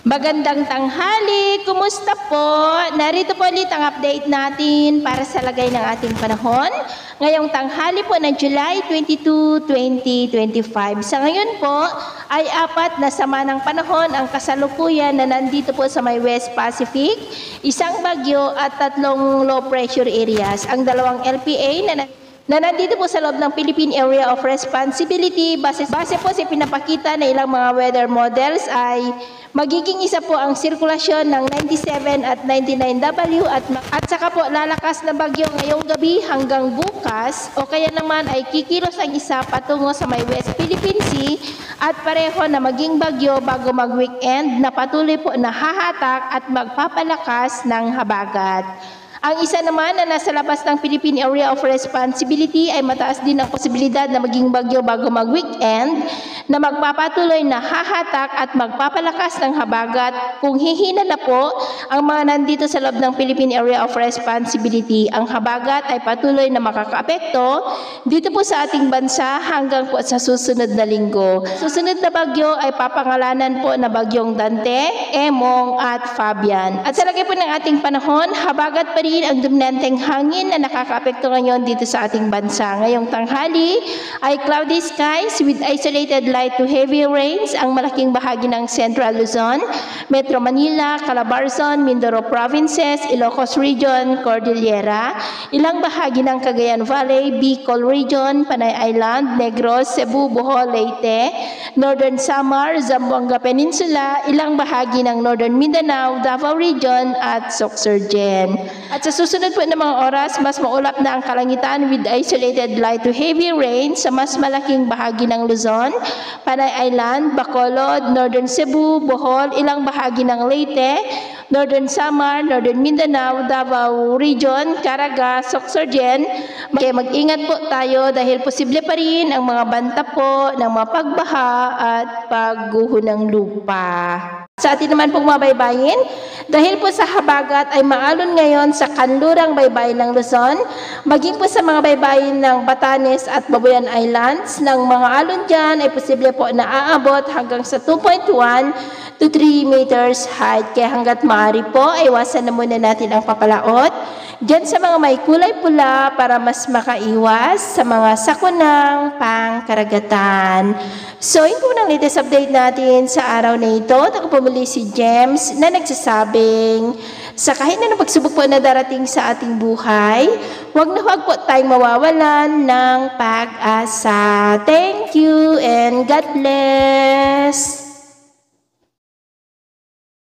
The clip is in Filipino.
Magandang tanghali! Kumusta po? Narito po ulit ang update natin para sa lagay ng ating panahon. Ngayong tanghali po ng July 22, 2025. Sa ngayon po ay apat na sama ng panahon ang kasalukuyan na nandito po sa may West Pacific, isang bagyo at tatlong low pressure areas. Ang dalawang LPA na nandito po sa loob ng Philippine Area of Responsibility, base po sa pinapakita na ilang mga weather models ay magiging isa po ang sirkulasyon ng 97 at 99W at saka po lalakas na bagyo ngayong gabi hanggang bukas o kaya naman ay kikilos ang isa patungo sa may West Philippine Sea at pareho na maging bagyo bago mag-weekend na patuloy po na hahatak at magpapalakas ng habagat. Ang isa naman na nasa labas ng Philippine Area of Responsibility ay mataas din ang posibilidad na maging bagyo bago mag-weekend na magpapatuloy na hahatak at magpapalakas ng habagat kung hihina na po ang mga nandito sa loob ng Philippine Area of Responsibility. Ang habagat ay patuloy na makakaapekto dito po sa ating bansa hanggang po sa susunod na linggo. Susunod na bagyo ay papangalanan po na bagyong Dante, Emong at Fabian. At sa lagay po ng ating panahon, habagat pa rin ang dominanteng hangin na nakakaapekto ngayon dito sa ating bansa. Ngayong tanghali ay cloudy skies with isolated light to heavy rains ang malaking bahagi ng Central Luzon, Metro Manila, Calabarzon, Mindoro Provinces, Ilocos Region, Cordillera, ilang bahagi ng Cagayan Valley, Bicol Region, Panay Island, Negros, Cebu, Bohol, Leyte, Northern Samar, Zamboanga Peninsula, ilang bahagi ng Northern Mindanao, Davao Region at Sorsogon. At sa susunod po ng mga oras, mas maulap na ang kalangitan with isolated light to heavy rain sa mas malaking bahagi ng Luzon, Panay Island, Bacolod, Northern Cebu, Bohol, ilang bahagi ng Leyte, Northern Samar, Northern Mindanao, Davao Region, Caraga, Sorsogon. Mag-ingat po tayo dahil posible pa rin ang mga banta po ng mga pagbaha at pagguho ng lupa. Sa atin naman pong mga baybayin, dahil po sa habagat ay maalon ngayon sa kanlurang baybayin ng Luzon, maging po sa mga baybayin ng Batanes at Babuyan Islands, ng mga alon dyan ay posible po na aabot hanggang sa 2.1 to 3 meters height. Kaya hanggat maaari po, ay iwasan na muna natin ang papalaot dyan sa mga may kulay pula para mas makaiwas sa mga sakunang pangkaragatan. So, yun po ang latest update natin sa araw na ito. Ako po muli si James na nagsasabing sa kahit na pagsubok po na darating sa ating buhay, huwag na huwag po tayong mawawalan ng pag-asa. Thank you and God bless!